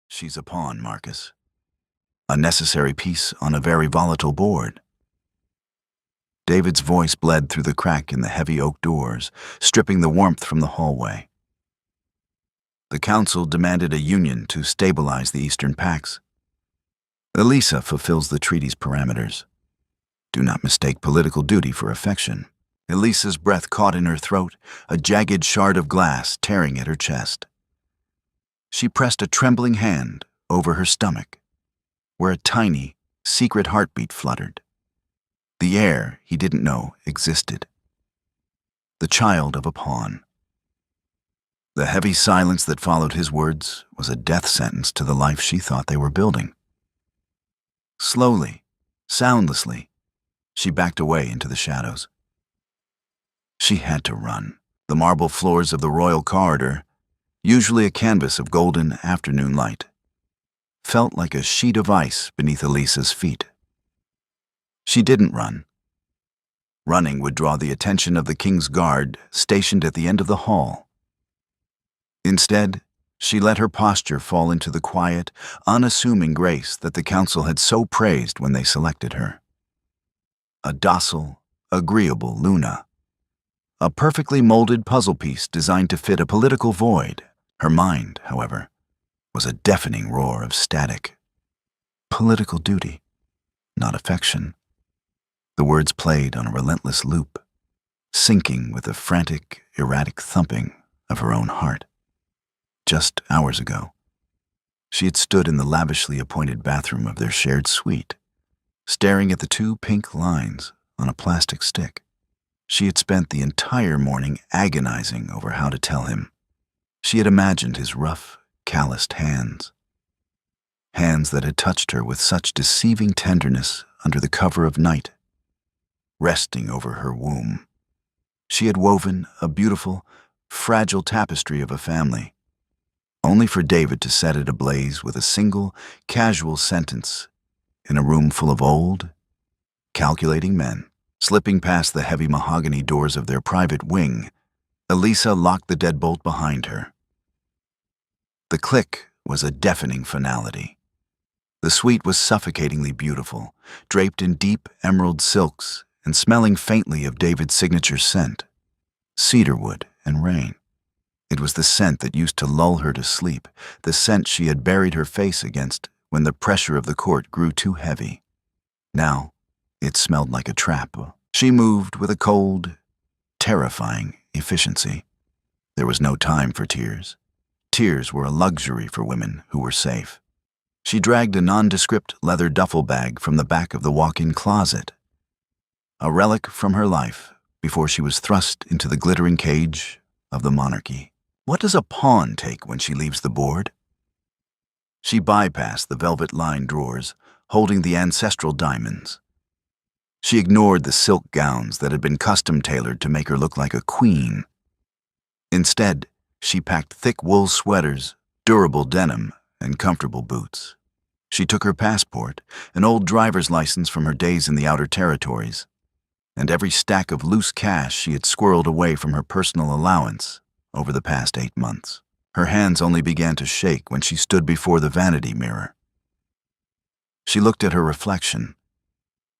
She's a pawn, Marcus. A necessary piece on a very volatile board. David's voice bled through the crack in the heavy oak doors, stripping the warmth from the hallway. The council demanded a union to stabilize the Eastern Pax. Elisa fulfills the treaty's parameters. Do not mistake political duty for affection. Elisa's breath caught in her throat, a jagged shard of glass tearing at her chest. She pressed a trembling hand over her stomach, where a tiny, secret heartbeat fluttered. The heir he didn't know existed. The child of a pawn. The heavy silence that followed his words was a death sentence to the life she thought they were building. Slowly, soundlessly, she backed away into the shadows. She had to run. The marble floors of the royal corridor, usually a canvas of golden afternoon light, felt like a sheet of ice beneath Elisa's feet. She didn't run. Running would draw the attention of the king's guard stationed at the end of the hall. Instead, she let her posture fall into the quiet, unassuming grace that the council had so praised when they selected her. A docile, agreeable Luna. A perfectly molded puzzle piece designed to fit a political void. Her mind, however, was a deafening roar of static. Political duty, not affection. The words played on a relentless loop, syncing with the frantic, erratic thumping of her own heart. Just hours ago, she had stood in the lavishly appointed bathroom of their shared suite, staring at the two pink lines on a plastic stick. She had spent the entire morning agonizing over how to tell him. She had imagined his rough, calloused hands. Hands that had touched her with such deceiving tenderness under the cover of night, resting over her womb. She had woven a beautiful, fragile tapestry of a family, only for David to set it ablaze with a single, casual sentence in a room full of old, calculating men. Slipping past the heavy mahogany doors of their private wing, Elisa locked the deadbolt behind her. The click was a deafening finality. The suite was suffocatingly beautiful, draped in deep emerald silks and smelling faintly of David's signature scent, cedarwood and rain. It was the scent that used to lull her to sleep, the scent she had buried her face against when the pressure of the court grew too heavy. Now, it smelled like a trap. She moved with a cold, terrifying efficiency. There was no time for tears. Tears were a luxury for women who were safe. She dragged a nondescript leather duffel bag from the back of the walk-in closet, a relic from her life before she was thrust into the glittering cage of the monarchy. What does a pawn take when she leaves the board? She bypassed the velvet-lined drawers, holding the ancestral diamonds. She ignored the silk gowns that had been custom-tailored to make her look like a queen. Instead, she packed thick wool sweaters, durable denim, and comfortable boots. She took her passport, an old driver's license from her days in the outer territories, and every stack of loose cash she had squirreled away from her personal allowance over the past 8 months. Her hands only began to shake when she stood before the vanity mirror. She looked at her reflection.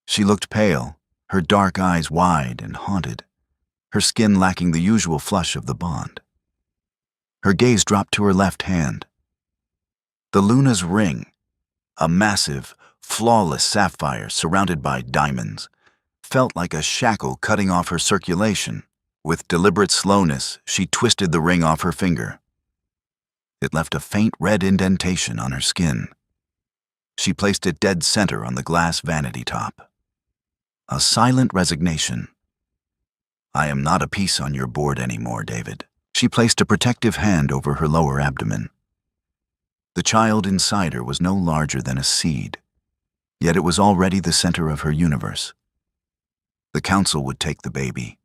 She looked pale, her dark eyes wide and haunted, her skin lacking the usual flush of the bond. Her gaze dropped to her left hand. The Luna's ring, a massive, flawless sapphire surrounded by diamonds, felt like a shackle cutting off her circulation. With deliberate slowness, she twisted the ring off her finger. It left a faint red indentation on her skin. She placed it dead center on the glass vanity top. A silent resignation. I am not a piece on your board anymore, David. She placed a protective hand over her lower abdomen. The child inside her was no larger than a seed, yet it was already the center of her universe. The council would take the baby.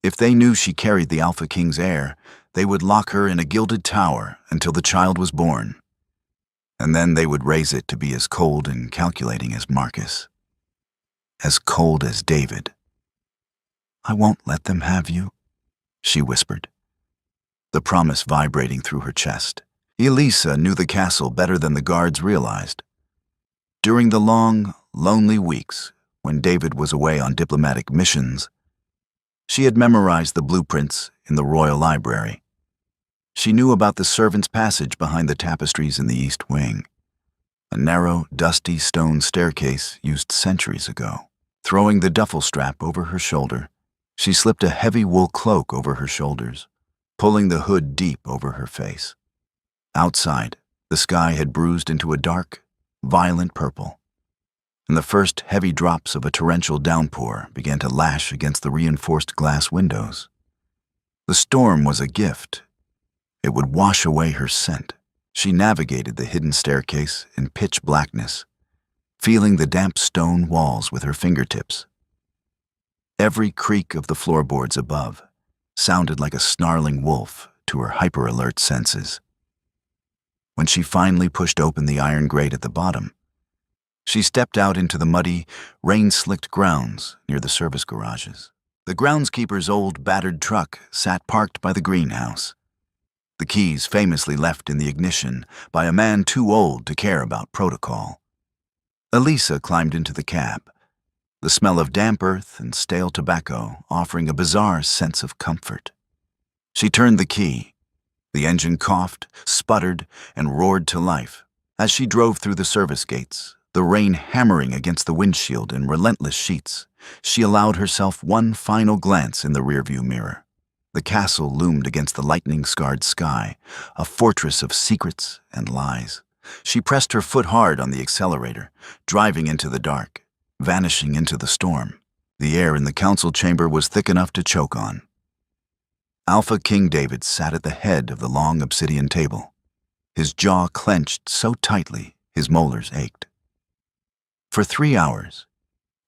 If they knew she carried the Alpha King's heir, they would lock her in a gilded tower until the child was born, and then they would raise it to be as cold and calculating as Marcus. As cold as David. I won't let them have you, she whispered, the promise vibrating through her chest. Elisa knew the castle better than the guards realized. During the long, lonely weeks when David was away on diplomatic missions, she had memorized the blueprints in the royal library. She knew about the servants' passage behind the tapestries in the east wing, a narrow, dusty stone staircase used centuries ago. Throwing the duffel strap over her shoulder, she slipped a heavy wool cloak over her shoulders, pulling the hood deep over her face. Outside, the sky had bruised into a dark, violent purple, and the first heavy drops of a torrential downpour began to lash against the reinforced glass windows. The storm was a gift. It would wash away her scent. She navigated the hidden staircase in pitch blackness, feeling the damp stone walls with her fingertips. Every creak of the floorboards above sounded like a snarling wolf to her hyper-alert senses. When she finally pushed open the iron grate at the bottom, she stepped out into the muddy, rain-slicked grounds near the service garages. The groundskeeper's old, battered truck sat parked by the greenhouse, the keys famously left in the ignition by a man too old to care about protocol. Elisa climbed into the cab, the smell of damp earth and stale tobacco offering a bizarre sense of comfort. She turned the key. The engine coughed, sputtered, and roared to life. As she drove through the service gates, the rain hammering against the windshield in relentless sheets, she allowed herself one final glance in the rearview mirror. The castle loomed against the lightning-scarred sky, a fortress of secrets and lies. She pressed her foot hard on the accelerator, driving into the dark, vanishing into the storm. The air in the council chamber was thick enough to choke on. Alpha King David sat at the head of the long obsidian table, his jaw clenched so tightly his molars ached. For 3 hours,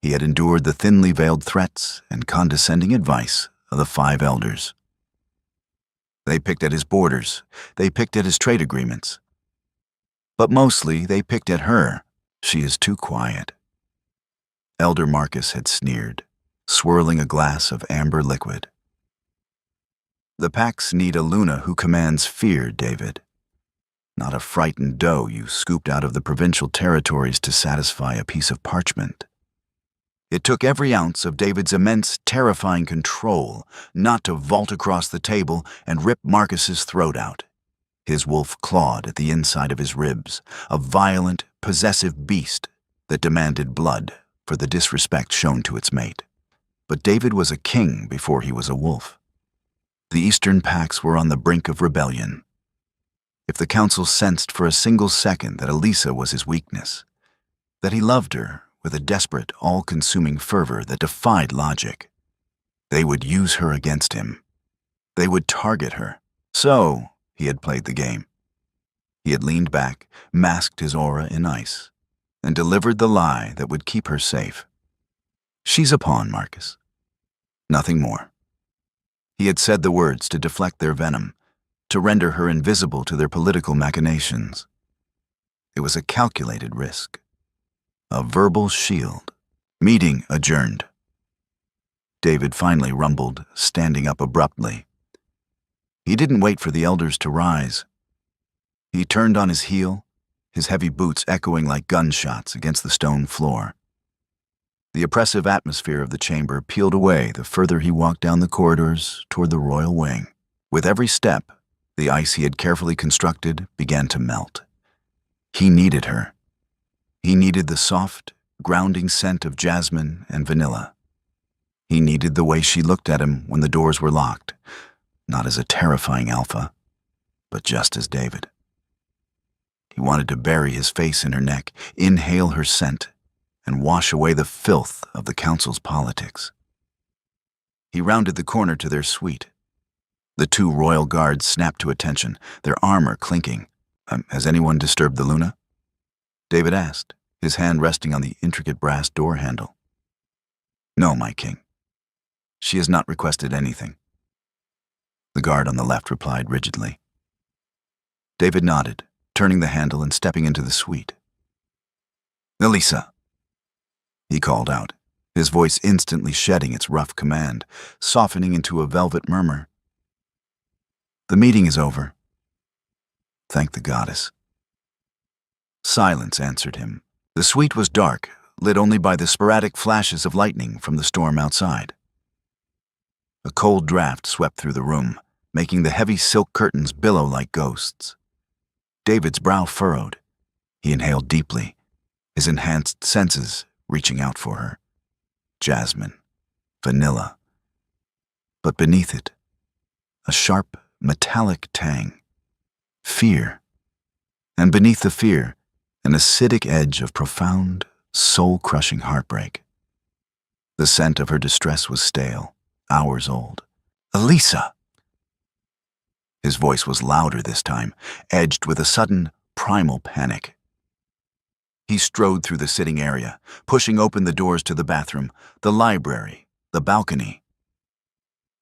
he had endured the thinly veiled threats and condescending advice of the 5 elders. They picked at his borders, they picked at his trade agreements. But mostly they picked at her. She is too quiet. Elder Marcus had sneered, swirling a glass of amber liquid. The packs need a Luna who commands fear, David. Not a frightened doe you scooped out of the provincial territories to satisfy a piece of parchment. It took every ounce of David's immense, terrifying control not to vault across the table and rip Marcus's throat out. His wolf clawed at the inside of his ribs, a violent, possessive beast that demanded blood for the disrespect shown to its mate. But David was a king before he was a wolf. The Eastern Pacts were on the brink of rebellion. If the council sensed for a single second that Elisa was his weakness, that he loved her with a desperate, all-consuming fervor that defied logic, they would use her against him. They would target her. So, he had played the game. He had leaned back, masked his aura in ice, and delivered the lie that would keep her safe. She's a pawn, Marcus. Nothing more. He had said the words to deflect their venom, to render her invisible to their political machinations. It was a calculated risk. A verbal shield. Meeting adjourned. David finally rumbled, standing up abruptly. He didn't wait for the elders to rise. He turned on his heel, his heavy boots echoing like gunshots against the stone floor. The oppressive atmosphere of the chamber peeled away the further he walked down the corridors toward the royal wing. With every step, the ice he had carefully constructed began to melt. He needed her. He needed the soft, grounding scent of jasmine and vanilla. He needed the way she looked at him when the doors were locked, not as a terrifying alpha, but just as David. He wanted to bury his face in her neck, inhale her scent, and wash away the filth of the council's politics. He rounded the corner to their suite. The 2 royal guards snapped to attention, their armor clinking. Has anyone disturbed the Luna? David asked, his hand resting on the intricate brass door handle. No, my king. She has not requested anything. The guard on the left replied rigidly. David nodded, turning the handle and stepping into the suite. Elisa, he called out, his voice instantly shedding its rough command, softening into a velvet murmur. The meeting is over. thank the goddess. Silence answered him. The suite was dark, lit only by the sporadic flashes of lightning from the storm outside. A cold draft swept through the room, making the heavy silk curtains billow like ghosts. David's brow furrowed. He inhaled deeply, his enhanced senses reaching out for her. Jasmine, vanilla. But beneath it, a sharp, metallic tang. Fear. And beneath the fear, an acidic edge of profound, soul-crushing heartbreak. The scent of her distress was stale, hours old. "Elisa!" His voice was louder this time, edged with a sudden, primal panic. He strode through the sitting area, pushing open the doors to the bathroom, the library, the balcony.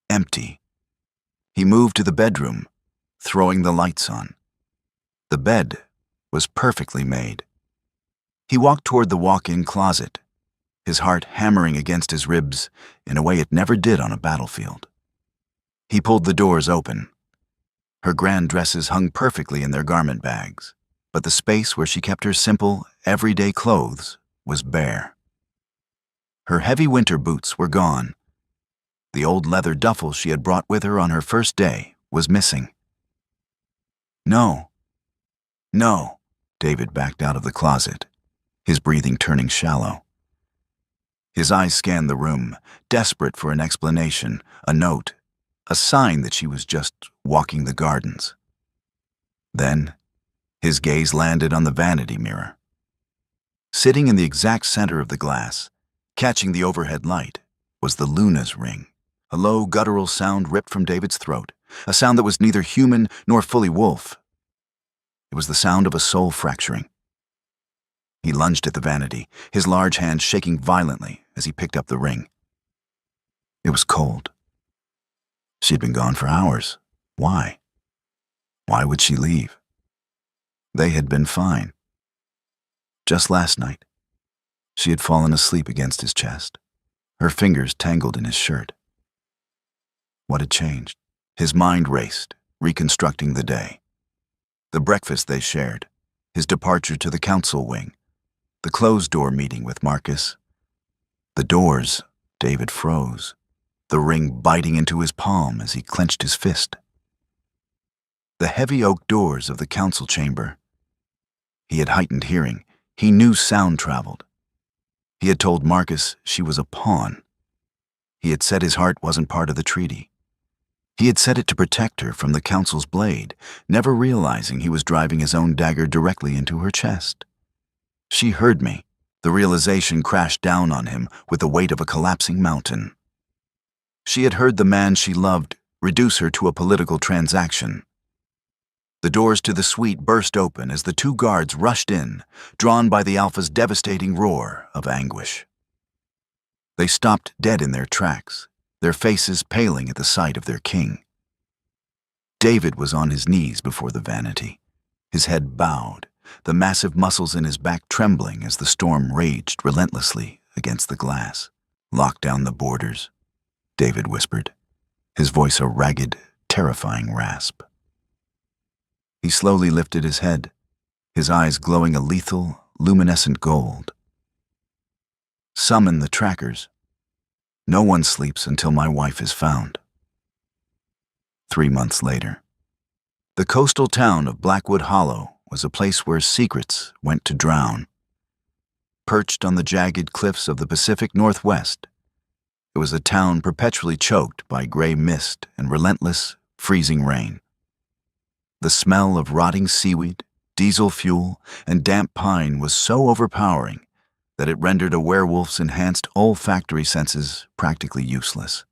Empty. He moved to the bedroom, throwing the lights on. The bed was perfectly made. He walked toward the walk-in closet, his heart hammering against his ribs in a way it never did on a battlefield. He pulled the doors open. Her grand dresses hung perfectly in their garment bags, but the space where she kept her simple, everyday clothes was bare. Her heavy winter boots were gone. The old leather duffel she had brought with her on her first day was missing. No. David backed out of the closet, his breathing turning shallow. His eyes scanned the room, desperate for an explanation, a note, a sign that she was just walking the gardens. Then, his gaze landed on the vanity mirror. Sitting in the exact center of the glass, catching the overhead light, was the Luna's ring. A low, guttural sound ripped from David's throat, a sound that was neither human nor fully wolf. It was the sound of a soul fracturing. He lunged at the vanity, his large hand shaking violently as he picked up the ring. It was cold. She'd been gone for hours. Why? Why would she leave? They had been fine. Just last night, she had fallen asleep against his chest, her fingers tangled in his shirt. What had changed? His mind raced, reconstructing the day. The breakfast they shared, his departure to the council wing, the closed-door meeting with Marcus. The doors, David froze, the ring biting into his palm as he clenched his fist. The heavy oak doors of the council chamber. He had heightened hearing. He knew sound traveled. He had told Marcus she was a pawn. He had said his heart wasn't part of the treaty. He had said it to protect her from the council's blade, never realizing he was driving his own dagger directly into her chest. She heard me. The realization crashed down on him with the weight of a collapsing mountain. She had heard the man she loved reduce her to a political transaction. The doors to the suite burst open as the two guards rushed in, drawn by the Alpha's devastating roar of anguish. They stopped dead in their tracks, their faces paling at the sight of their king. David was on his knees before the vanity, his head bowed, the massive muscles in his back trembling as the storm raged relentlessly against the glass. "Lock down the borders," David whispered, his voice a ragged, terrifying rasp. He slowly lifted his head, his eyes glowing a lethal, luminescent gold. "Summon the trackers. No one sleeps until my wife is found." 3 months later. The coastal town of Blackwood Hollow was a place where secrets went to drown. Perched on the jagged cliffs of the Pacific Northwest, it was a town perpetually choked by gray mist and relentless, freezing rain. The smell of rotting seaweed, diesel fuel, and damp pine was so overpowering that it rendered a werewolf's enhanced olfactory senses practically useless.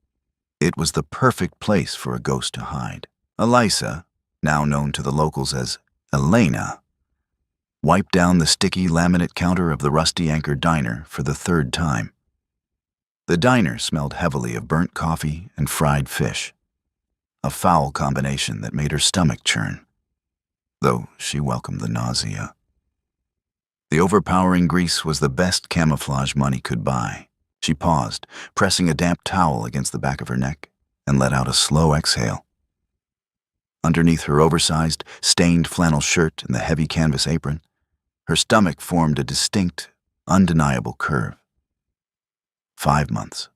It was the perfect place for a ghost to hide. Elisa, now known to the locals as Elena, wiped down the sticky laminate counter of the Rusty Anchor diner for the 3rd time. The diner smelled heavily of burnt coffee and fried fish, a foul combination that made her stomach churn, though she welcomed the nausea. The overpowering grease was the best camouflage money could buy. She paused, pressing a damp towel against the back of her neck, and let out a slow exhale. Underneath her oversized, stained flannel shirt and the heavy canvas apron, her stomach formed a distinct, undeniable curve. 5 months.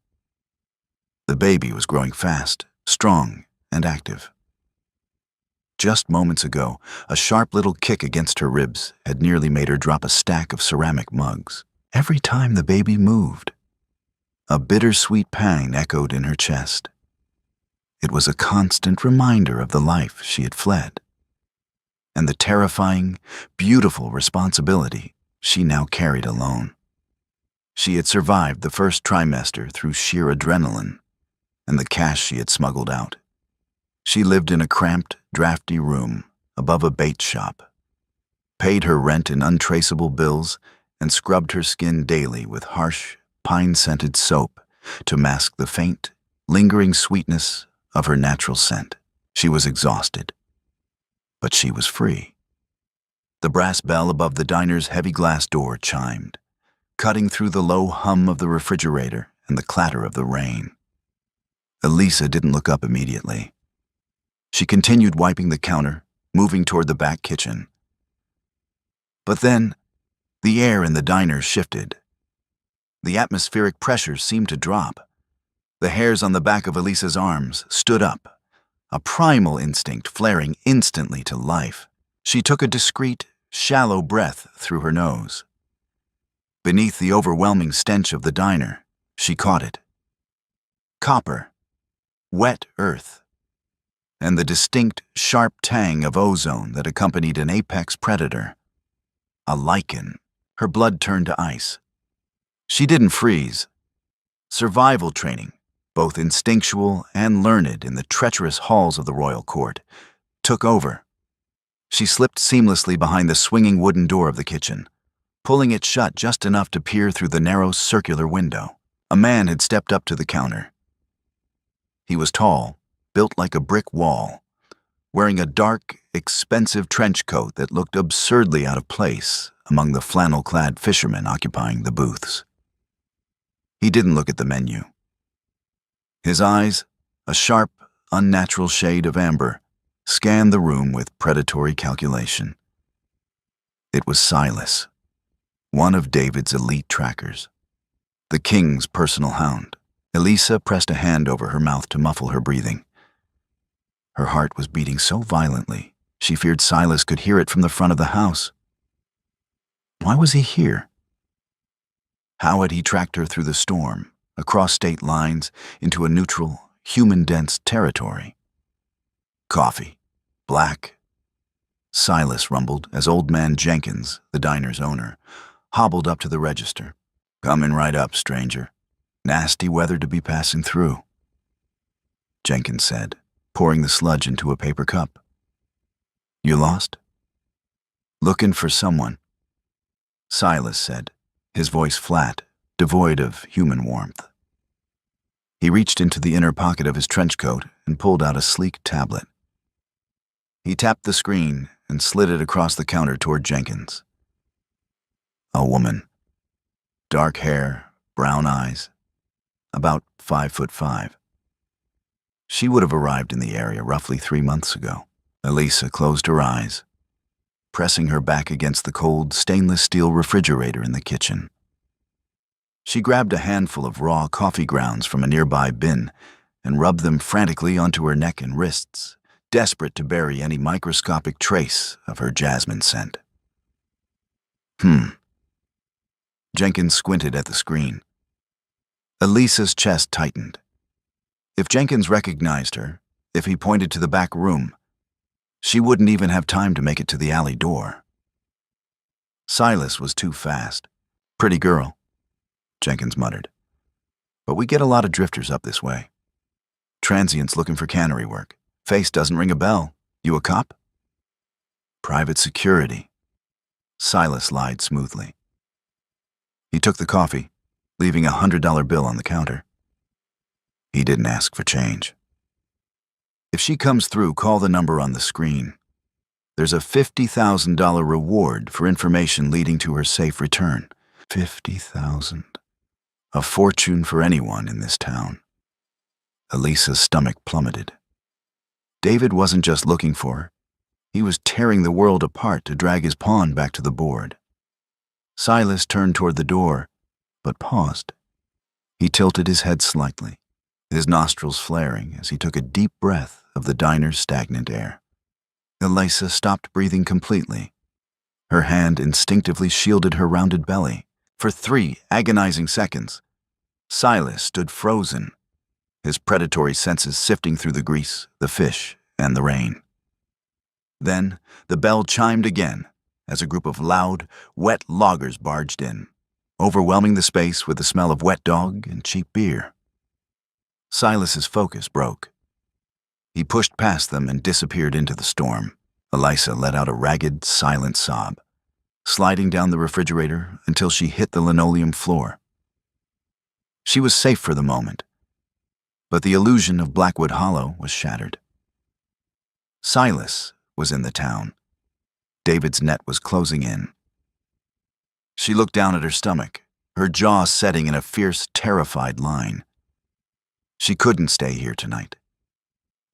The baby was growing fast, strong, and active. Just moments ago, a sharp little kick against her ribs had nearly made her drop a stack of ceramic mugs. Every time the baby moved, a bittersweet pang echoed in her chest. It was a constant reminder of the life she had fled, and the terrifying, beautiful responsibility she now carried alone. She had survived the first trimester through sheer adrenaline and the cash she had smuggled out. She lived in a cramped, drafty room above a bait shop, paid her rent in untraceable bills, and scrubbed her skin daily with harsh, pine-scented soap to mask the faint, lingering sweetness of her natural scent. She was exhausted, but she was free. The brass bell above the diner's heavy glass door chimed, cutting through the low hum of the refrigerator and the clatter of the rain. Elisa didn't look up immediately. She continued wiping the counter, moving toward the back kitchen. But then, the air in the diner shifted. The atmospheric pressure seemed to drop. The hairs on the back of Elisa's arms stood up, a primal instinct flaring instantly to life. She took a discreet, shallow breath through her nose. Beneath the overwhelming stench of the diner, she caught it. Copper, wet earth, and the distinct, sharp tang of ozone that accompanied an apex predator. A lichen. Her blood turned to ice. She didn't freeze. Survival training, both instinctual and learned in the treacherous halls of the royal court, took over. She slipped seamlessly behind the swinging wooden door of the kitchen, pulling it shut just enough to peer through the narrow circular window. A man had stepped up to the counter. He was tall, built like a brick wall, wearing a dark, expensive trench coat that looked absurdly out of place among the flannel-clad fishermen occupying the booths. He didn't look at the menu. His eyes, a sharp, unnatural shade of amber, scanned the room with predatory calculation. It was Silas, one of David's elite trackers, the king's personal hound. Elisa pressed a hand over her mouth to muffle her breathing. Her heart was beating so violently, she feared Silas could hear it from the front of the house. Why was he here? How had he tracked her through the storm, across state lines, into a neutral, human-dense territory? Coffee. Black. Silas rumbled as old man Jenkins, the diner's owner, hobbled up to the register. Coming right up, stranger. Nasty weather to be passing through, Jenkins said, pouring the sludge into a paper cup. You lost? Looking for someone, Silas said, his voice flat, devoid of human warmth. He reached into the inner pocket of his trench coat and pulled out a sleek tablet. He tapped the screen and slid it across the counter toward Jenkins. A woman. Dark hair, brown eyes, about 5'5". She would have arrived in the area roughly 3 months ago. Elisa closed her eyes, pressing her back against the cold stainless steel refrigerator in the kitchen. She grabbed a handful of raw coffee grounds from a nearby bin and rubbed them frantically onto her neck and wrists, desperate to bury any microscopic trace of her jasmine scent. Jenkins squinted at the screen. Elisa's chest tightened. If Jenkins recognized her, if he pointed to the back room, she wouldn't even have time to make it to the alley door. Silas was too fast. Pretty girl, Jenkins muttered. But we get a lot of drifters up this way. Transients looking for cannery work. Face doesn't ring a bell. You a cop? Private security. Silas lied smoothly. He took the coffee, leaving a $100 bill on the counter. He didn't ask for change. If she comes through, call the number on the screen. There's a $50,000 reward for information leading to her safe return. 50,000. A fortune for anyone in this town. Elisa's stomach plummeted. David wasn't just looking for her. He was tearing the world apart to drag his pawn back to the board. Silas turned toward the door, but paused. He tilted his head slightly, his nostrils flaring as he took a deep breath of the diner's stagnant air. Elisa stopped breathing completely. Her hand instinctively shielded her rounded belly. For 3 agonizing seconds, Silas stood frozen, his predatory senses sifting through the grease, the fish, and the rain. Then the bell chimed again as a group of loud, wet loggers barged in, overwhelming the space with the smell of wet dog and cheap beer. Silas's focus broke. He pushed past them and disappeared into the storm. Elisa let out a ragged, silent sob, sliding down the refrigerator until she hit the linoleum floor. She was safe for the moment, but the illusion of Blackwood Hollow was shattered. Silas was in the town. David's net was closing in. She looked down at her stomach, her jaw setting in a fierce, terrified line. She couldn't stay here tonight.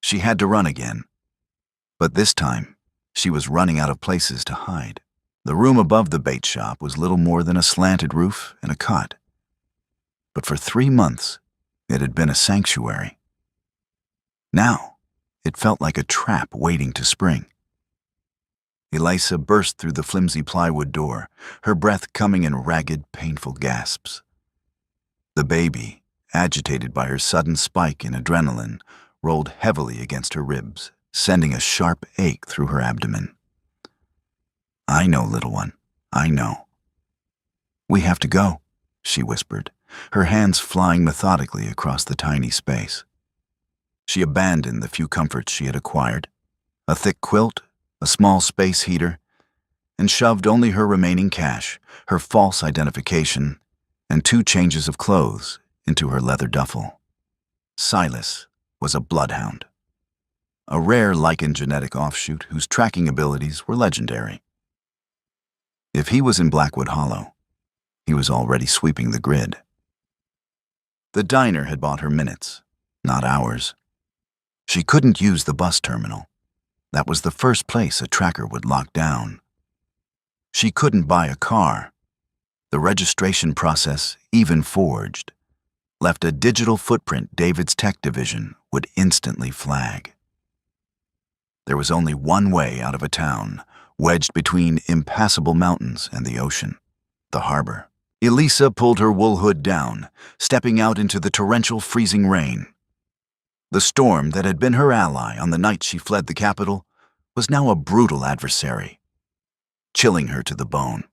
She had to run again, but this time she was running out of places to hide. The room above the bait shop was little more than a slanted roof and a cot. But for 3 months, it had been a sanctuary. Now, it felt like a trap waiting to spring. Elisa burst through the flimsy plywood door, her breath coming in ragged, painful gasps. The baby, agitated by her sudden spike in adrenaline, rolled heavily against her ribs, sending a sharp ache through her abdomen. "I know, little one, I know." "We have to go," she whispered, her hands flying methodically across the tiny space. She abandoned the few comforts she had acquired, a thick quilt, a small space heater, and shoved only her remaining cash, her false identification, and 2 changes of clothes into her leather duffel. Silas was a bloodhound, a rare lichen genetic offshoot whose tracking abilities were legendary. If he was in Blackwood Hollow, he was already sweeping the grid. The diner had bought her minutes, not hours. She couldn't use the bus terminal. That was the first place a tracker would lock down. She couldn't buy a car. The registration process, even forged, left a digital footprint David's tech division would instantly flag. There was only one way out of a town, wedged between impassable mountains and the ocean: the harbor. Elisa pulled her wool hood down, stepping out into the torrential freezing rain. The storm that had been her ally on the night she fled the capital was now a brutal adversary, chilling her to the bone.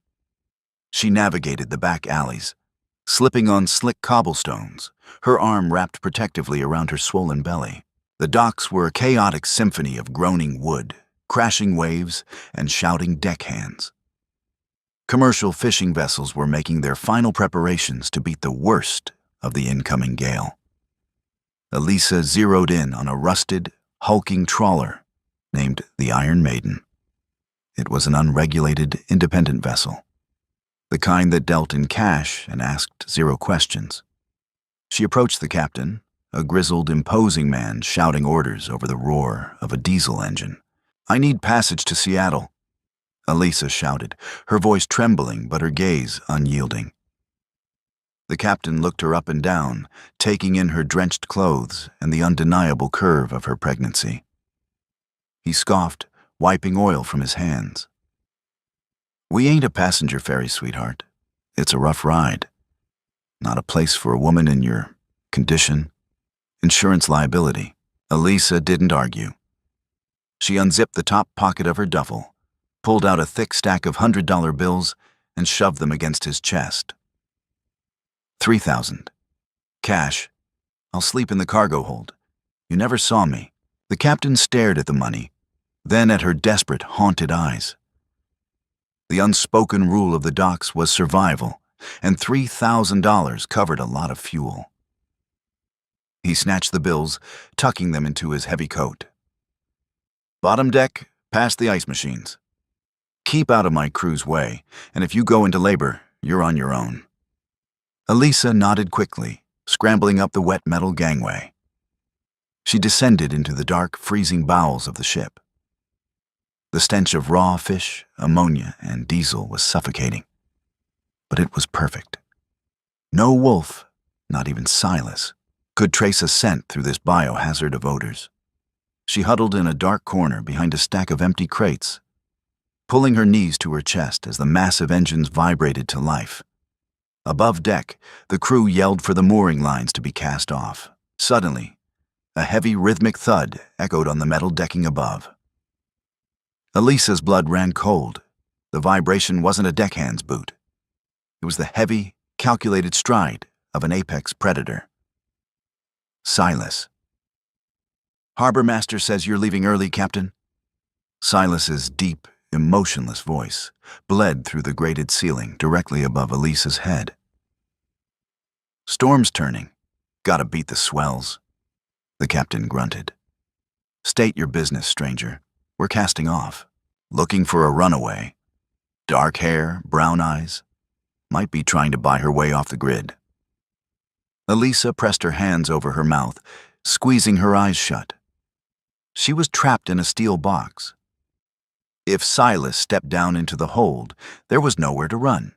She navigated the back alleys, slipping on slick cobblestones, her arm wrapped protectively around her swollen belly. The docks were a chaotic symphony of groaning wood, crashing waves, and shouting deckhands. Commercial fishing vessels were making their final preparations to beat the worst of the incoming gale. Elisa zeroed in on a rusted, hulking trawler named the Iron Maiden. It was an unregulated, independent vessel, the kind that dealt in cash and asked 0 questions. She approached the captain, a grizzled, imposing man shouting orders over the roar of a diesel engine. "I need passage to Seattle," Elisa shouted, her voice trembling but her gaze unyielding. The captain looked her up and down, taking in her drenched clothes and the undeniable curve of her pregnancy. He scoffed, wiping oil from his hands. "We ain't a passenger ferry, sweetheart. It's a rough ride. Not a place for a woman in your condition. Insurance liability." Elisa didn't argue. She unzipped the top pocket of her duffel, pulled out a thick stack of $100 bills, and shoved them against his chest. $3,000. Cash. I'll sleep in the cargo hold. You never saw me." The captain stared at the money, then at her desperate, haunted eyes. The unspoken rule of the docks was survival, and $3,000 covered a lot of fuel. He snatched the bills, tucking them into his heavy coat. "Bottom deck, past the ice machines. Keep out of my crew's way, and if you go into labor, you're on your own." Elisa nodded quickly, scrambling up the wet metal gangway. She descended into the dark, freezing bowels of the ship. The stench of raw fish, ammonia, and diesel was suffocating. But it was perfect. No wolf, not even Silas, could trace a scent through this biohazard of odors. She huddled in a dark corner behind a stack of empty crates, pulling her knees to her chest as the massive engines vibrated to life. Above deck, the crew yelled for the mooring lines to be cast off. Suddenly, a heavy rhythmic thud echoed on the metal decking above. Elisa's blood ran cold. The vibration wasn't a deckhand's boot. It was the heavy, calculated stride of an apex predator. Silas. "Harbor Master says you're leaving early, Captain." Silas's deep, emotionless voice bled through the grated ceiling directly above Elisa's head. "Storm's turning. Gotta beat the swells." The captain grunted. "State your business, stranger. We're casting off. Looking for a runaway. Dark hair, brown eyes. Might be trying to buy her way off the grid." Elisa pressed her hands over her mouth, squeezing her eyes shut. She was trapped in a steel box. If Silas stepped down into the hold, there was nowhere to run.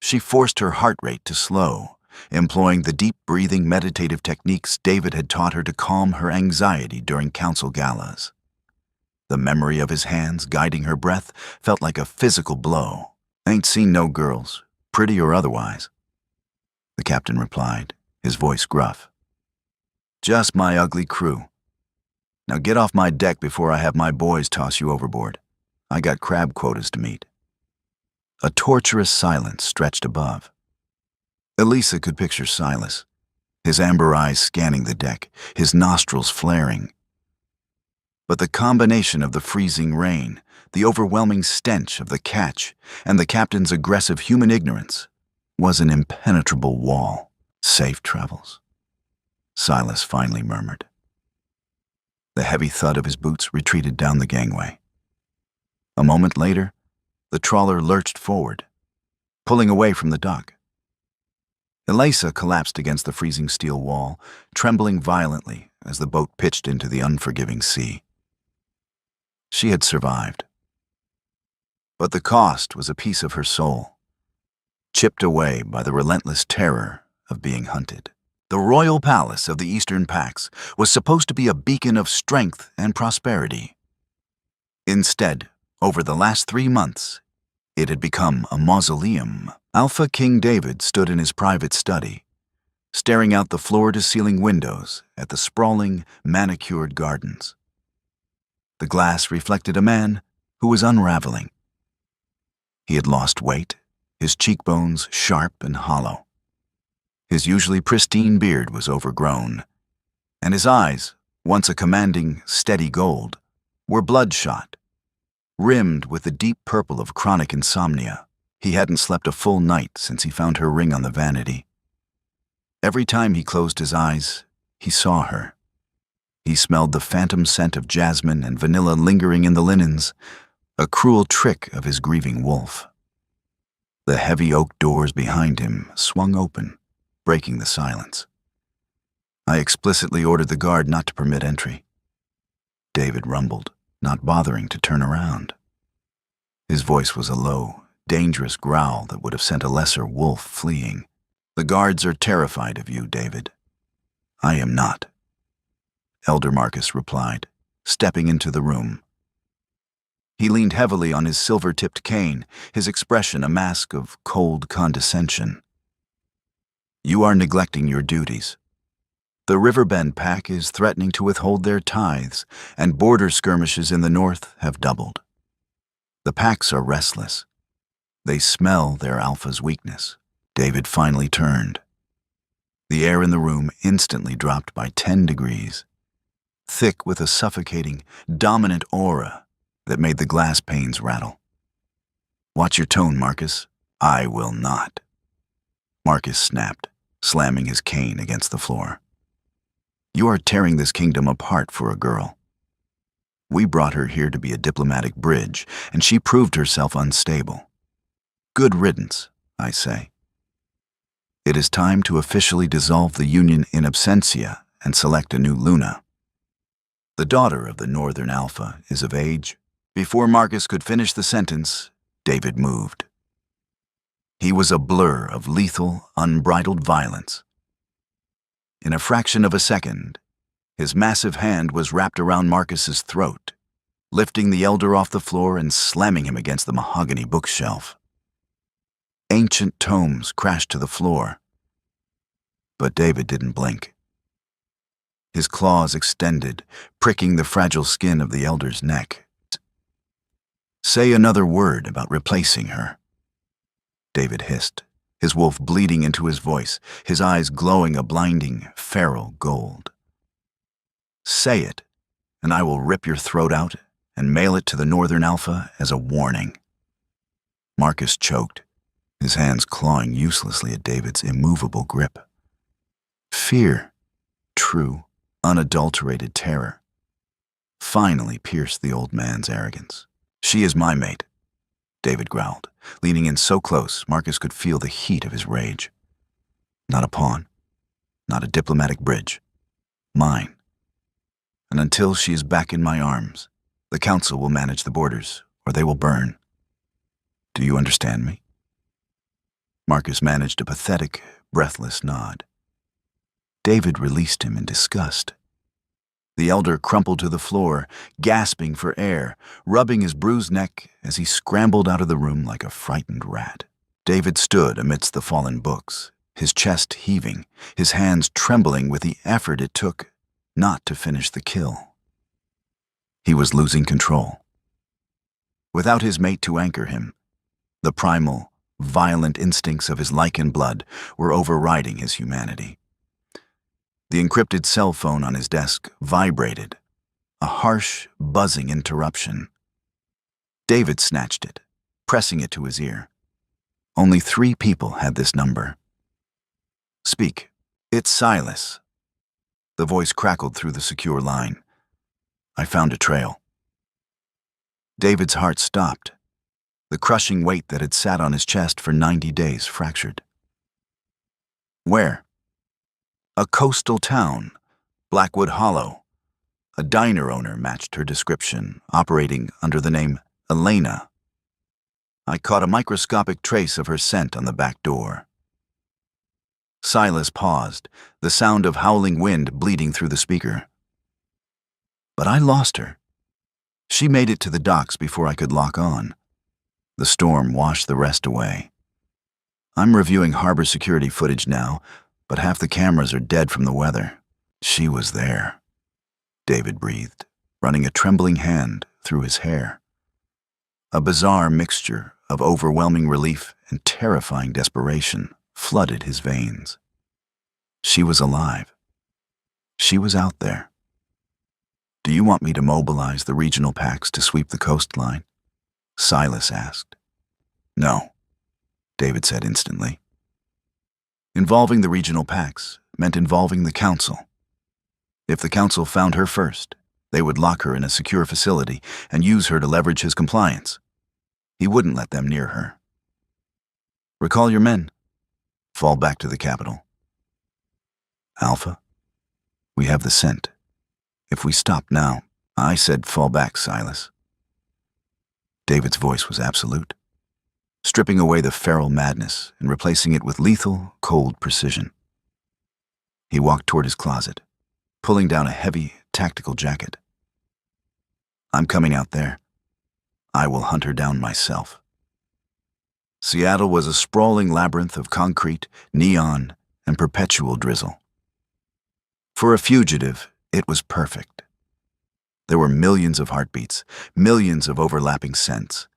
She forced her heart rate to slow, employing the deep breathing meditative techniques David had taught her to calm her anxiety during council galas. The memory of his hands guiding her breath felt like a physical blow. "Ain't seen no girls, pretty or otherwise," the captain replied, his voice gruff. "Just my ugly crew. Now get off my deck before I have my boys toss you overboard. I got crab quotas to meet." A torturous silence stretched above. Elisa could picture Silas, his amber eyes scanning the deck, his nostrils flaring. But the combination of the freezing rain, the overwhelming stench of the catch, and the captain's aggressive human ignorance was an impenetrable wall. "Safe travels," Silas finally murmured. The heavy thud of his boots retreated down the gangway. A moment later, the trawler lurched forward, pulling away from the dock. Elisa collapsed against the freezing steel wall, trembling violently as the boat pitched into the unforgiving sea. She had survived. But the cost was a piece of her soul, chipped away by the relentless terror of being hunted. The royal palace of the Eastern Pax was supposed to be a beacon of strength and prosperity. Instead, over the last 3 months, it had become a mausoleum. Alpha King David stood in his private study, staring out the floor-to-ceiling windows at the sprawling, manicured gardens. The glass reflected a man who was unraveling. He had lost weight, his cheekbones sharp and hollow. His usually pristine beard was overgrown, and his eyes, once a commanding, steady gold, were bloodshot, rimmed with the deep purple of chronic insomnia. He hadn't slept a full night since he found her ring on the vanity. Every time he closed his eyes, he saw her. He smelled the phantom scent of jasmine and vanilla lingering in the linens, a cruel trick of his grieving wolf. The heavy oak doors behind him swung open, breaking the silence. "I explicitly ordered the guard not to permit entry," David rumbled, not bothering to turn around. His voice was a low, dangerous growl that would have sent a lesser wolf fleeing. "The guards are terrified of you, David. I am not," Elder Marcus replied, stepping into the room. He leaned heavily on his silver-tipped cane, his expression a mask of cold condescension. "You are neglecting your duties. The Riverbend Pack is threatening to withhold their tithes, and border skirmishes in the north have doubled. The packs are restless. They smell their alpha's weakness." David finally turned. The air in the room instantly dropped by 10 degrees, thick with a suffocating, dominant aura that made the glass panes rattle. "Watch your tone, Marcus. I will not." Marcus snapped, slamming his cane against the floor. "You are tearing this kingdom apart for a girl. We brought her here to be a diplomatic bridge, and she proved herself unstable. Good riddance, I say. It is time to officially dissolve the union in absentia and select a new Luna." The daughter of the Northern Alpha is of age. Before Marcus could finish the sentence, David moved. He was a blur of lethal, unbridled violence. In a fraction of a second, his massive hand was wrapped around Marcus's throat, lifting the elder off the floor and slamming him against the mahogany bookshelf. Ancient tomes crashed to the floor, but David didn't blink. His claws extended, pricking the fragile skin of the elder's neck. "Say another word about replacing her," David hissed, his wolf bleeding into his voice, his eyes glowing a blinding, feral gold. "Say it, and I will rip your throat out and mail it to the Northern Alpha as a warning." Marcus choked, his hands clawing uselessly at David's immovable grip. Fear, true, unadulterated terror, finally pierced the old man's arrogance. "She is my mate," David growled, leaning in so close Marcus could feel the heat of his rage. "Not a pawn, not a diplomatic bridge. Mine. And until she is back in my arms, the council will manage the borders, or they will burn. Do you understand me?" Marcus managed a pathetic, breathless nod. David released him in disgust. The elder crumpled to the floor, gasping for air, rubbing his bruised neck as he scrambled out of the room like a frightened rat. David stood amidst the fallen books, his chest heaving, his hands trembling with the effort it took not to finish the kill. He was losing control. Without his mate to anchor him, the primal, violent instincts of his lichen blood were overriding his humanity. The encrypted cell phone on his desk vibrated, a harsh, buzzing interruption. David snatched it, pressing it to his ear. Only 3 people had this number. "Speak. It's Silas." The voice crackled through the secure line. "I found a trail." David's heart stopped. The crushing weight that had sat on his chest for 90 days fractured. "Where?" "A coastal town, Blackwood Hollow." A diner owner matched her description, operating under the name Elena. "I caught a microscopic trace of her scent on the back door." Silas paused, the sound of howling wind bleeding through the speaker. "But I lost her. She made it to the docks before I could lock on. The storm washed the rest away. I'm reviewing harbor security footage now, but half the cameras are dead from the weather. She was there." David breathed, running a trembling hand through his hair. A bizarre mixture of overwhelming relief and terrifying desperation flooded his veins. She was alive. She was out there. "Do you want me to mobilize the regional packs to sweep the coastline?" Silas asked. "No," David said instantly. Involving the regional packs meant involving the council. If the council found her first, they would lock her in a secure facility and use her to leverage his compliance. He wouldn't let them near her. "Recall your men. Fall back to the capital." "Alpha, we have the scent. If we stop now..." "I said fall back, Silas." David's voice was absolute, stripping away the feral madness and replacing it with lethal, cold precision. He walked toward his closet, pulling down a heavy, tactical jacket. "I'm coming out there. I will hunt her down myself." Seattle was a sprawling labyrinth of concrete, neon, and perpetual drizzle. For a fugitive, it was perfect. There were millions of heartbeats, millions of overlapping scents,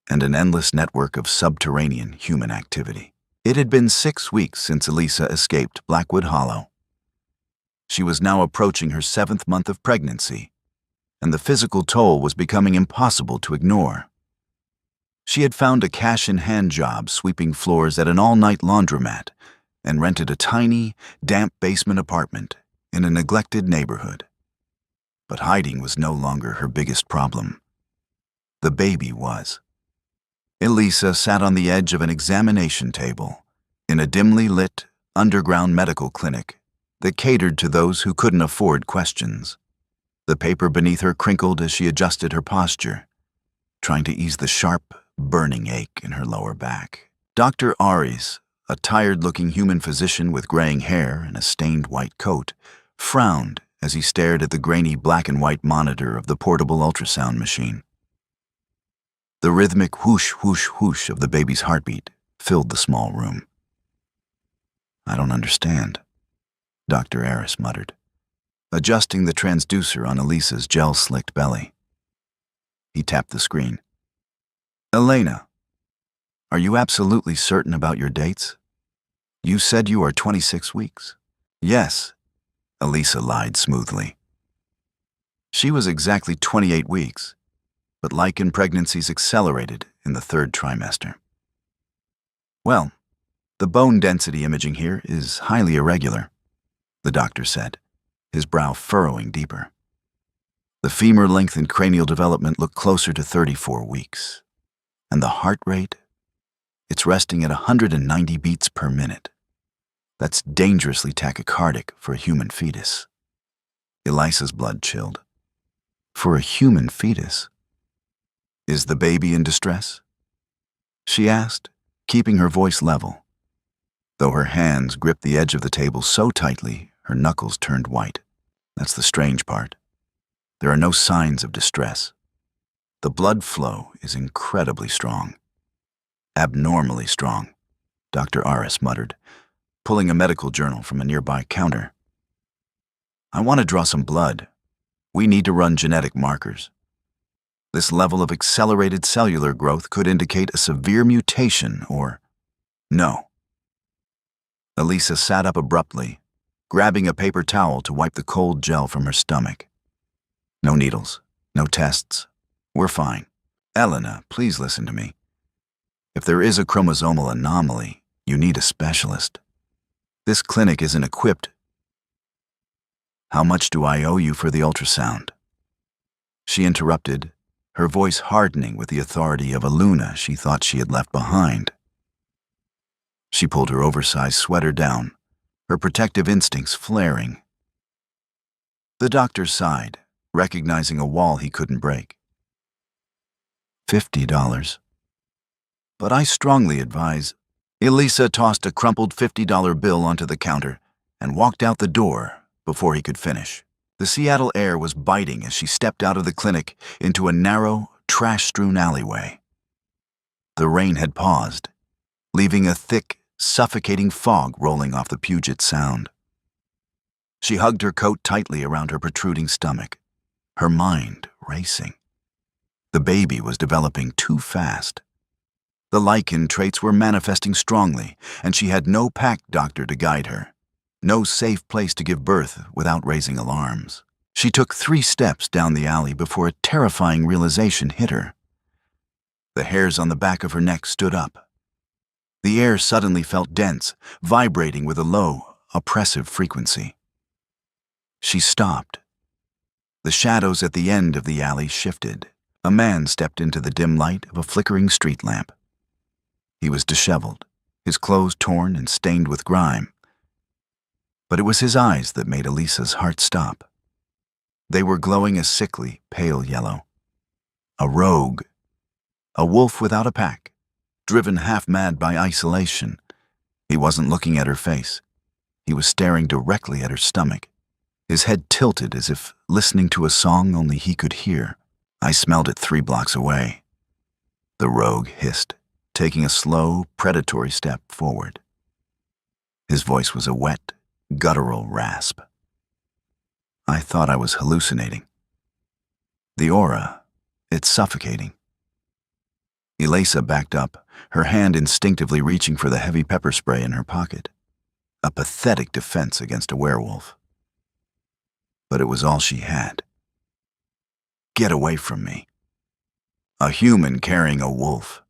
and an endless network of subterranean human activity. It had been 6 weeks since Elisa escaped Blackwood Hollow. She was now approaching her 7th month of pregnancy, and the physical toll was becoming impossible to ignore. She had found a cash-in-hand job sweeping floors at an all-night laundromat and rented a tiny, damp basement apartment in a neglected neighborhood. But hiding was no longer her biggest problem. The baby was. Elisa sat on the edge of an examination table in a dimly lit, underground medical clinic that catered to those who couldn't afford questions. The paper beneath her crinkled as she adjusted her posture, trying to ease the sharp, burning ache in her lower back. Dr. Aries, a tired-looking human physician with graying hair and a stained white coat, frowned as he stared at the grainy black and white monitor of the portable ultrasound machine. The rhythmic whoosh, whoosh, whoosh of the baby's heartbeat filled the small room. "I don't understand," Dr. Aris muttered, adjusting the transducer on Elisa's gel-slicked belly. He tapped the screen. "Elena, are you absolutely certain about your dates? You said you are 26 weeks. "Yes," Elisa lied smoothly. She was exactly 28 weeks, but lichen pregnancies accelerated in the 3rd trimester. "Well, the bone density imaging here is highly irregular," the doctor said, his brow furrowing deeper. The femur-lengthened cranial development looked closer to 34 weeks. And the heart rate? It's resting at 190 beats per minute. That's dangerously tachycardic for a human fetus. Elisa's blood chilled. For a human fetus? "Is the baby in distress?" she asked, keeping her voice level, though her hands gripped the edge of the table so tightly her knuckles turned white. That's the strange part. There are no signs of distress. The blood flow is incredibly strong. "Abnormally strong," Dr. Aris muttered, pulling a medical journal from a nearby counter. "I want to draw some blood. We need to run genetic markers. This level of accelerated cellular growth could indicate a severe mutation or..." "No." Elisa sat up abruptly, grabbing a paper towel to wipe the cold gel from her stomach. "No needles, no tests. We're fine. Elena, please listen to me. If there is a chromosomal anomaly, you need a specialist. This clinic isn't equipped." "How much do I owe you for the ultrasound?" She interrupted, her voice hardening with the authority of a Luna she thought she had left behind. She pulled her oversized sweater down, her protective instincts flaring. The doctor sighed, recognizing a wall he couldn't break. $50. "But I strongly advise..." Elisa tossed a crumpled $50 bill onto the counter and walked out the door before he could finish. The Seattle air was biting as she stepped out of the clinic into a narrow, trash-strewn alleyway. The rain had paused, leaving a thick, suffocating fog rolling off the Puget Sound. She hugged her coat tightly around her protruding stomach, her mind racing. The baby was developing too fast. The lichen traits were manifesting strongly, and she had no pack doctor to guide her, no safe place to give birth without raising alarms. She took 3 steps down the alley before a terrifying realization hit her. The hairs on the back of her neck stood up. The air suddenly felt dense, vibrating with a low, oppressive frequency. She stopped. The shadows at the end of the alley shifted. A man stepped into the dim light of a flickering street lamp. He was disheveled, his clothes torn and stained with grime. But it was his eyes that made Elisa's heart stop. They were glowing a sickly, pale yellow. A rogue. A wolf without a pack, driven half-mad by isolation. He wasn't looking at her face. He was staring directly at her stomach, his head tilted as if listening to a song only he could hear. "I smelled it 3 blocks away," the rogue hissed, taking a slow, predatory step forward. His voice was a wet, guttural rasp. I thought I was hallucinating. The aura, it's suffocating. Elisa backed up, her hand instinctively reaching for the heavy pepper spray in her pocket. A pathetic defense against a werewolf. But it was all she had. Get away from me. A human carrying a wolf.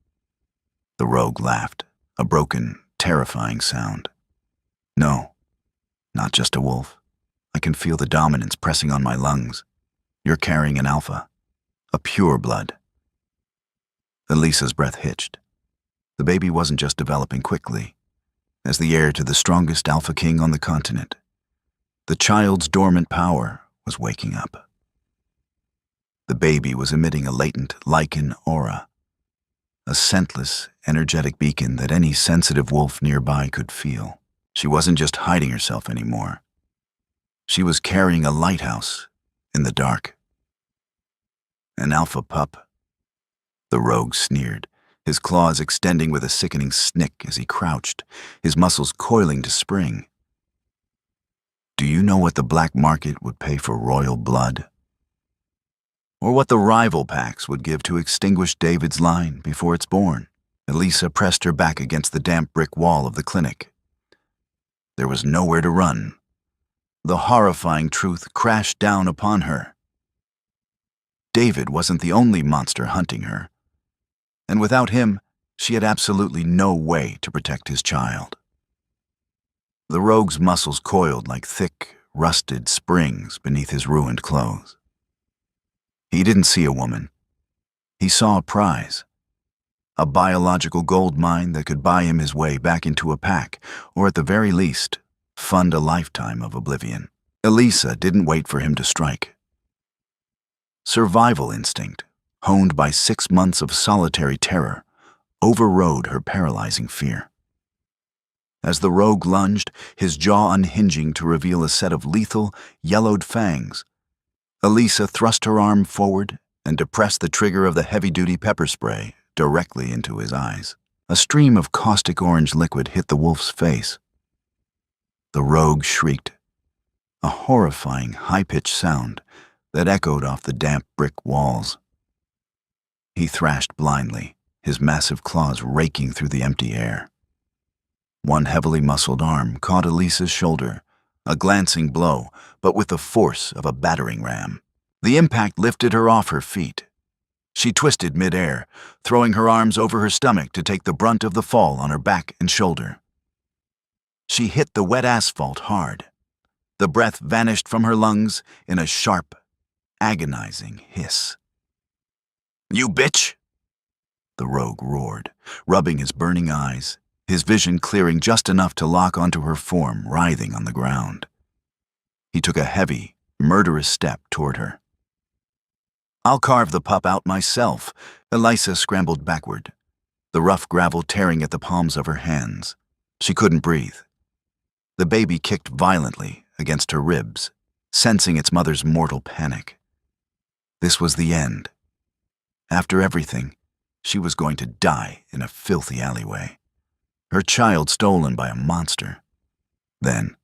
The rogue laughed, a broken, terrifying sound. No, not just a wolf. I can feel the dominance pressing on my lungs. You're carrying an alpha, a pure blood. Elisa's breath hitched. The baby wasn't just developing quickly. As the heir to the strongest alpha king on the continent, the child's dormant power was waking up. The baby was emitting a latent lichen aura, a scentless, energetic beacon that any sensitive wolf nearby could feel. She wasn't just hiding herself anymore. She was carrying a lighthouse in the dark. An alpha pup. The rogue sneered, his claws extending with a sickening snick as he crouched, his muscles coiling to spring. Do you know what the black market would pay for royal blood? Or what the rival packs would give to extinguish David's line before it's born? Elisa pressed her back against the damp brick wall of the clinic. There was nowhere to run. The horrifying truth crashed down upon her. David wasn't the only monster hunting her, and without him, she had absolutely no way to protect his child. The rogue's muscles coiled like thick, rusted springs beneath his ruined clothes. He didn't see a woman. He saw a prize, a biological gold mine that could buy him his way back into a pack, or at the very least, fund a lifetime of oblivion. Elisa didn't wait for him to strike. Survival instinct, honed by 6 months of solitary terror, overrode her paralyzing fear. As the rogue lunged, his jaw unhinging to reveal a set of lethal, yellowed fangs, Elisa thrust her arm forward and depressed the trigger of the heavy-duty pepper spray directly into his eyes. A stream of caustic orange liquid hit the wolf's face. The rogue shrieked, a horrifying, high-pitched sound that echoed off the damp brick walls. He thrashed blindly, his massive claws raking through the empty air. One heavily muscled arm caught Elisa's shoulder, a glancing blow, but with the force of a battering ram. The impact lifted her off her feet. She twisted mid-air, throwing her arms over her stomach to take the brunt of the fall on her back and shoulder. She hit the wet asphalt hard. The breath vanished from her lungs in a sharp, agonizing hiss. "You bitch!" the rogue roared, rubbing his burning eyes, his vision clearing just enough to lock onto her form writhing on the ground. He took a heavy, murderous step toward her. "I'll carve the pup out myself." Elisa scrambled backward, the rough gravel tearing at the palms of her hands. She couldn't breathe. The baby kicked violently against her ribs, sensing its mother's mortal panic. This was the end. After everything, she was going to die in a filthy alleyway. Her child stolen by a monster. Then,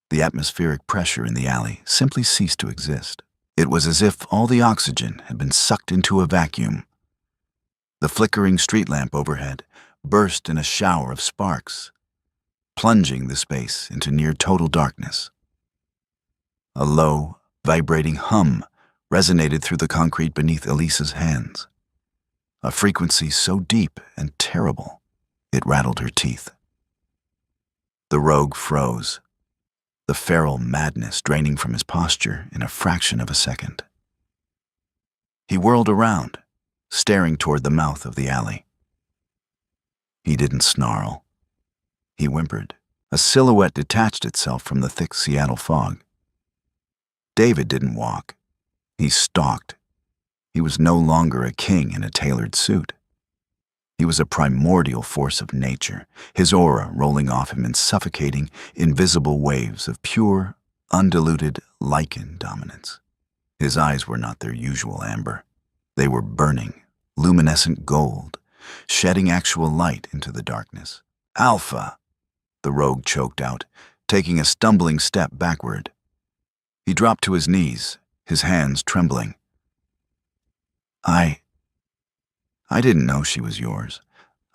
the atmospheric pressure in the alley simply ceased to exist. It was as if all the oxygen had been sucked into a vacuum. The flickering street lamp overhead burst in a shower of sparks, plunging the space into near total darkness. A low, vibrating hum resonated through the concrete beneath Elisa's hands, a frequency so deep and terrible it rattled her teeth. The rogue froze, the feral madness draining from his posture in a fraction of a second. He whirled around, staring toward the mouth of the alley. He didn't snarl. He whimpered. A silhouette detached itself from the thick Seattle fog. David didn't walk. He stalked. He was no longer a king in a tailored suit. He was a primordial force of nature, his aura rolling off him in suffocating, invisible waves of pure, undiluted lichen dominance. His eyes were not their usual amber. They were burning, luminescent gold, shedding actual light into the darkness. "Alpha!" the rogue choked out, taking a stumbling step backward. He dropped to his knees, his hands trembling. I didn't know she was yours.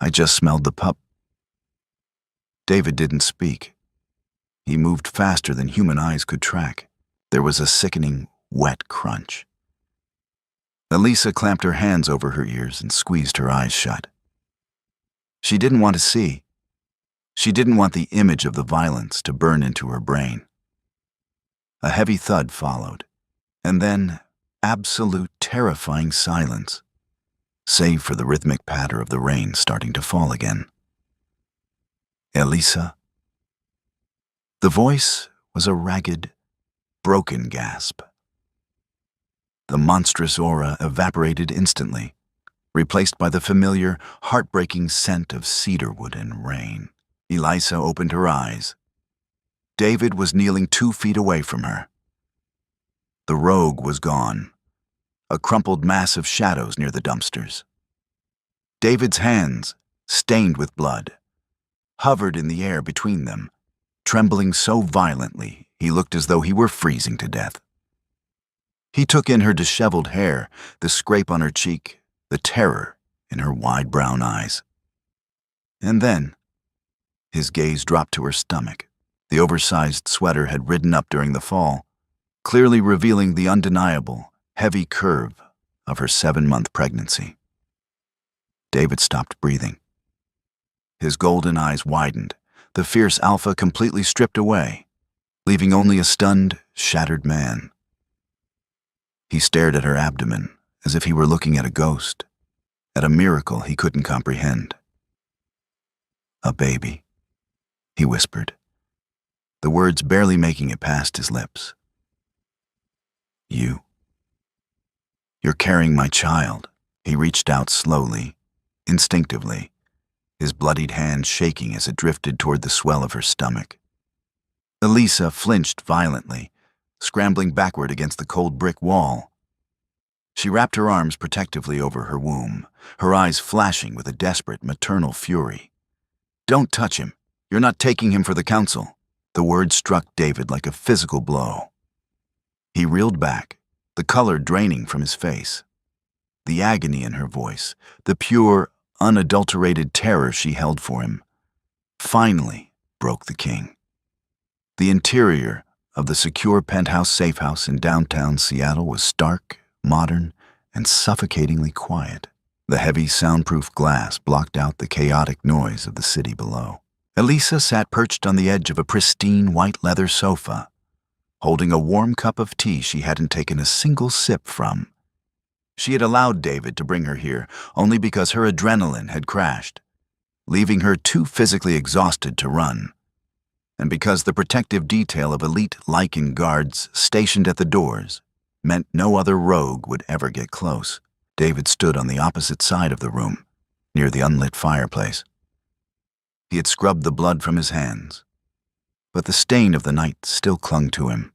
I just smelled the pup." David didn't speak. He moved faster than human eyes could track. There was a sickening, wet crunch. Elisa clamped her hands over her ears and squeezed her eyes shut. She didn't want to see. She didn't want the image of the violence to burn into her brain. A heavy thud followed, and then absolute terrifying silence, save for the rhythmic patter of the rain starting to fall again. "Elisa?" The voice was a ragged, broken gasp. The monstrous aura evaporated instantly, replaced by the familiar, heartbreaking scent of cedarwood and rain. Elisa opened her eyes. David was kneeling 2 feet away from her. The rogue was gone, a crumpled mass of shadows near the dumpsters. David's hands, stained with blood, hovered in the air between them, trembling so violently he looked as though he were freezing to death. He took in her disheveled hair, the scrape on her cheek, the terror in her wide brown eyes. And then, his gaze dropped to her stomach. The oversized sweater had ridden up during the fall, clearly revealing the undeniable, heavy curve of her 7-month pregnancy. David stopped breathing. His golden eyes widened, the fierce alpha completely stripped away, leaving only a stunned, shattered man. He stared at her abdomen as if he were looking at a ghost, at a miracle he couldn't comprehend. "A baby," he whispered, the words barely making it past his lips. "You're carrying my child." He reached out slowly, instinctively, his bloodied hand shaking as it drifted toward the swell of her stomach. Elisa flinched violently, scrambling backward against the cold brick wall. She wrapped her arms protectively over her womb, her eyes flashing with a desperate maternal fury. "Don't touch him. You're not taking him for the council." The word struck David like a physical blow. He reeled back, the color draining from his face. The agony in her voice, the pure, unadulterated terror she held for him, finally broke the king. The interior of the secure penthouse safe house in downtown Seattle was stark, modern, and suffocatingly quiet. The heavy soundproof glass blocked out the chaotic noise of the city below. Elisa sat perched on the edge of a pristine white leather sofa, holding a warm cup of tea she hadn't taken a single sip from. She had allowed David to bring her here only because her adrenaline had crashed, leaving her too physically exhausted to run, and because the protective detail of elite Lycan guards stationed at the doors meant no other rogue would ever get close. David stood on the opposite side of the room, near the unlit fireplace. He had scrubbed the blood from his hands, but the stain of the night still clung to him.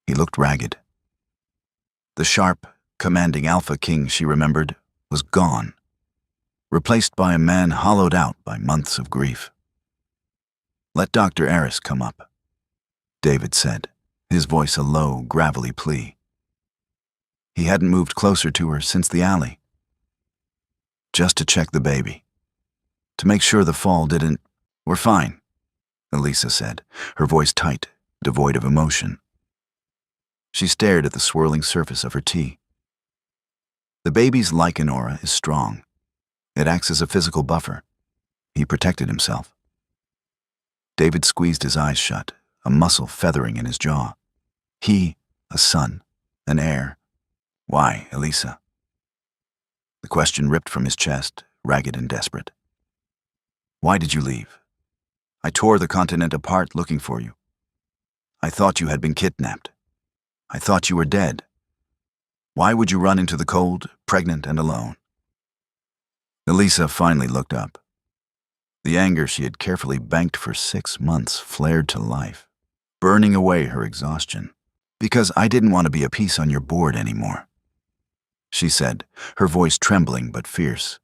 He looked ragged. The sharp, commanding Alpha King she remembered was gone, replaced by a man hollowed out by months of grief. "Let Dr. Eris come up," David said, his voice a low, gravelly plea. He hadn't moved closer to her since the alley. "Just to check the baby. To make sure the fall didn't—" "We're fine," Elisa said, her voice tight, devoid of emotion. She stared at the swirling surface of her tea. "The baby's Lycan aura is strong. It acts as a physical buffer." He protected himself. David squeezed his eyes shut, a muscle feathering in his jaw. He, a son, an heir. Why, Elisa? The question ripped from his chest, ragged and desperate. "Why did you leave? I tore the continent apart looking for you. I thought you had been kidnapped. I thought you were dead. Why would you run into the cold, pregnant and alone?" Elisa finally looked up. The anger she had carefully banked for 6 months flared to life, burning away her exhaustion. "Because I didn't want to be a piece on your board anymore," she said, her voice trembling but fierce.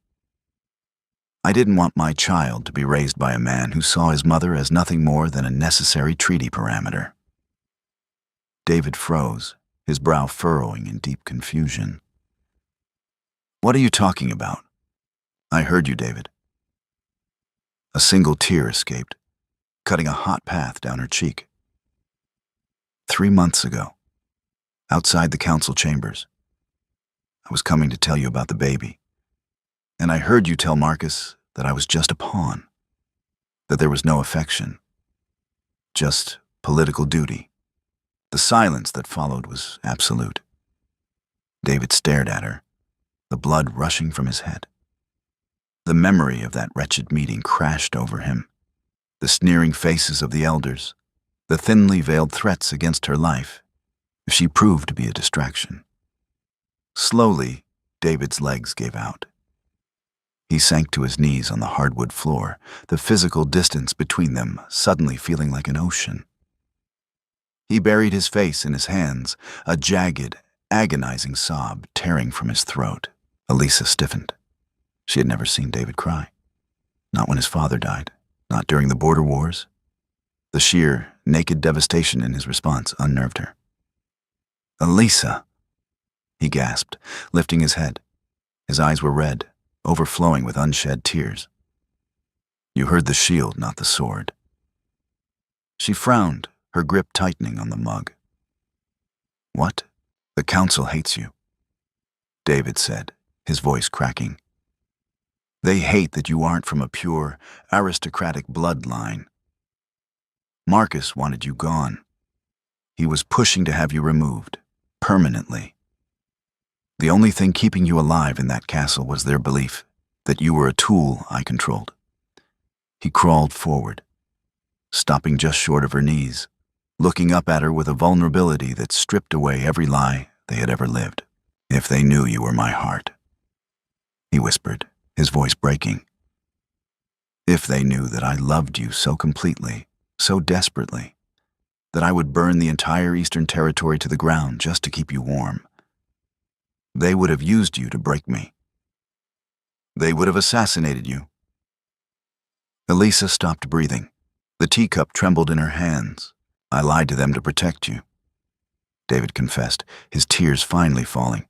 "I didn't want my child to be raised by a man who saw his mother as nothing more than a necessary treaty parameter." David froze, his brow furrowing in deep confusion. "What are you talking about?" "I heard you, David." A single tear escaped, cutting a hot path down her cheek. 3 months ago, outside the council chambers, I was coming to tell you about the baby. And I heard you tell Marcus that I was just a pawn, that there was no affection, just political duty. The silence that followed was absolute. David stared at her, the blood rushing from his head. The memory of that wretched meeting crashed over him. The sneering faces of the elders, the thinly veiled threats against her life, if she proved to be a distraction. Slowly, David's legs gave out. He sank to his knees on the hardwood floor, the physical distance between them suddenly feeling like an ocean. He buried his face in his hands, a jagged, agonizing sob tearing from his throat. Elisa stiffened. She had never seen David cry. Not when his father died, not during the border wars. The sheer, naked devastation in his response unnerved her. "Elisa!" he gasped, lifting his head. His eyes were red, overflowing with unshed tears. "You heard the shield, not the sword." She frowned, her grip tightening on the mug. "What? The council hates you," David said, his voice cracking. "They hate that you aren't from a pure, aristocratic bloodline. Marcus wanted you gone. He was pushing to have you removed, permanently. The only thing keeping you alive in that castle was their belief that you were a tool I controlled." He crawled forward, stopping just short of her knees, looking up at her with a vulnerability that stripped away every lie they had ever lived. "If they knew you were my heart," he whispered, his voice breaking. "If they knew that I loved you so completely, so desperately, that I would burn the entire Eastern Territory to the ground just to keep you warm. They would have used you to break me. They would have assassinated you." Elisa stopped breathing. The teacup trembled in her hands. "I lied to them to protect you," David confessed, his tears finally falling.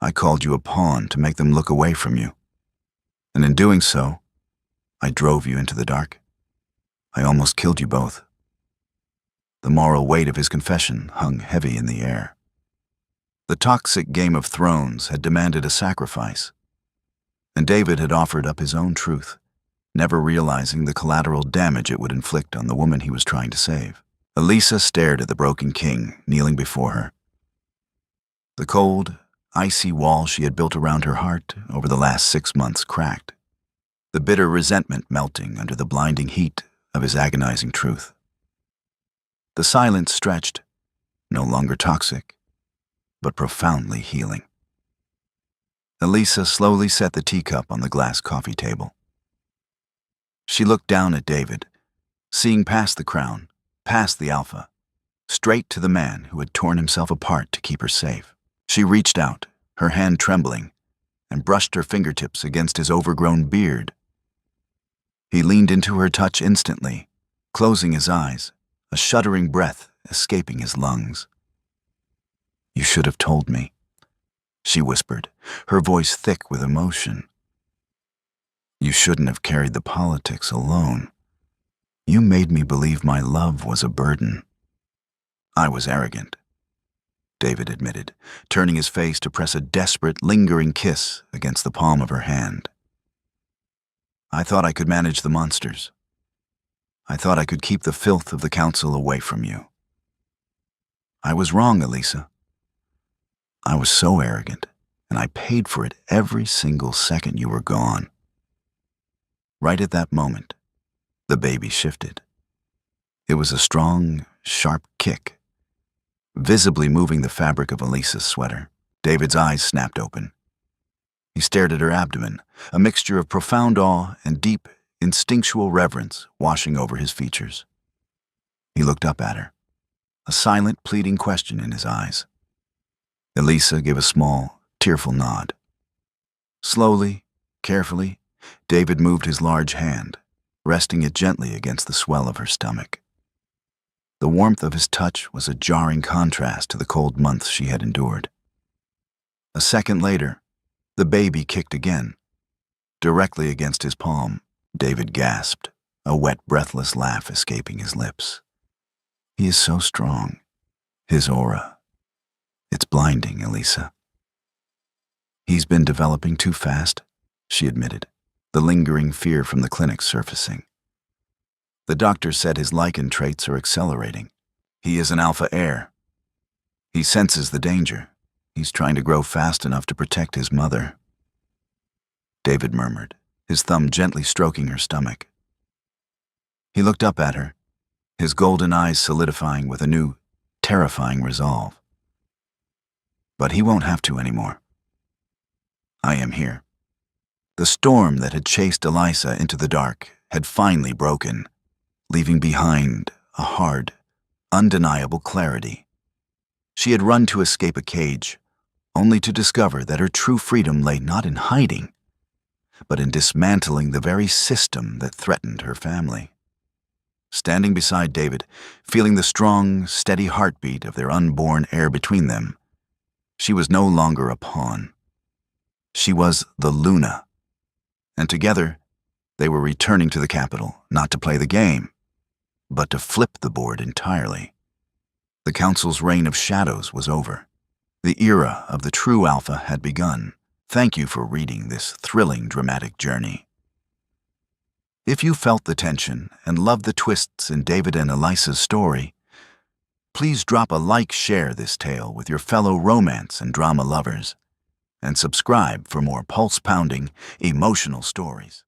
"I called you a pawn to make them look away from you. And in doing so, I drove you into the dark. I almost killed you both." The moral weight of his confession hung heavy in the air. The toxic Game of Thrones had demanded a sacrifice, and David had offered up his own truth, never realizing the collateral damage it would inflict on the woman he was trying to save. Elisa stared at the broken king kneeling before her. The cold, icy wall she had built around her heart over the last 6 months cracked, the bitter resentment melting under the blinding heat of his agonizing truth. The silence stretched, no longer toxic, but profoundly healing. Elisa slowly set the teacup on the glass coffee table. She looked down at David, seeing past the crown, past the alpha, straight to the man who had torn himself apart to keep her safe. She reached out, her hand trembling, and brushed her fingertips against his overgrown beard. He leaned into her touch instantly, closing his eyes, a shuddering breath escaping his lungs. "You should have told me," she whispered, her voice thick with emotion. "You shouldn't have carried the politics alone. You made me believe my love was a burden." "I was arrogant," David admitted, turning his face to press a desperate, lingering kiss against the palm of her hand. "I thought I could manage the monsters. I thought I could keep the filth of the council away from you. I was wrong, Elisa. I was so arrogant, and I paid for it every single second you were gone." Right at that moment, the baby shifted. It was a strong, sharp kick, visibly moving the fabric of Elisa's sweater. David's eyes snapped open. He stared at her abdomen, a mixture of profound awe and deep, instinctual reverence washing over his features. He looked up at her, a silent, pleading question in his eyes. Elisa gave a small, tearful nod. Slowly, carefully, David moved his large hand, resting it gently against the swell of her stomach. The warmth of his touch was a jarring contrast to the cold months she had endured. A second later, the baby kicked again, directly against his palm. David gasped, a wet, breathless laugh escaping his lips. He is so strong. His aura. It's blinding, Elisa. He's been developing too fast, she admitted, the lingering fear from the clinic surfacing. The doctor said his lichen traits are accelerating. He is an alpha heir. He senses the danger. He's trying to grow fast enough to protect his mother. David murmured, his thumb gently stroking her stomach. He looked up at her, his golden eyes solidifying with a new, terrifying resolve. But he won't have to anymore. I am here. The storm that had chased Elisa into the dark had finally broken, leaving behind a hard, undeniable clarity. She had run to escape a cage, only to discover that her true freedom lay not in hiding, but in dismantling the very system that threatened her family. Standing beside David, feeling the strong, steady heartbeat of their unborn heir between them, she was no longer a pawn. She was the Luna, and together they were returning to the capital, not to play the game, but to flip the board entirely. The Council's reign of shadows was over. The era of the true Alpha had begun. Thank you for reading this thrilling, dramatic journey. If you felt the tension and loved the twists in David and Elisa's story, please drop a like, share this tale with your fellow romance and drama lovers, and subscribe for more pulse-pounding, emotional stories.